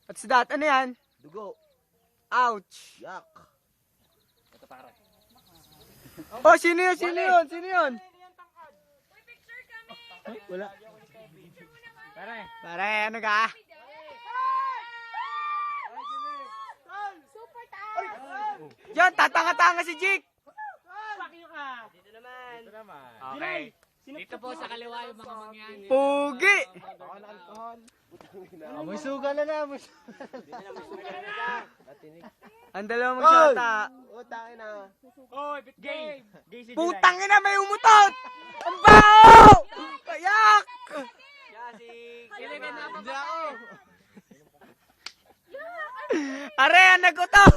What's that? Ano yan? Dugo. Ouch. Yak. Ito pare. Oh, sino yun? Sino yun? Sino yun? Wala. Pare. Pare, ano ka? Yan, tatanga-tanga si Jake. Dito naman. Okay. Dito po sa kaliwa yung mga mangyan. Pugi. May suga na na. Ang dalawang magsata. Utangin na. Oy, bit game. Putang ina, may umutot. Ang baho. Kayak. Sila ka na pa ako. Are, ang nagutom.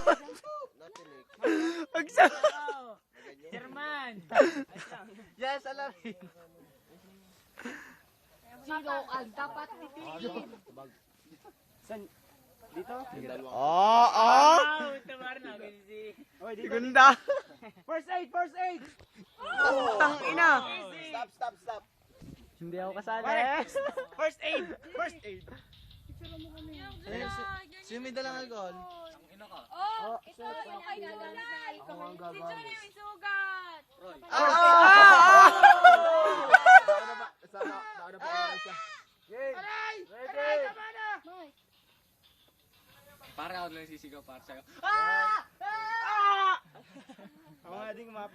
German. Yes, alam. Sino ang dapat titigil? Oo. Ganda. First aid, first aid. Putang ina. Stop. Hindi ako kasali. First aid. First aid. Sino may dalang alcohol? Oh, ito yung kay gaganay. Si Johnny may sugat. Para ako lang sisigaw para sa'yo. Ako nga din kumapo.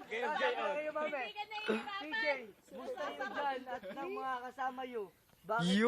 Hindi ka nahihirapan. Yun.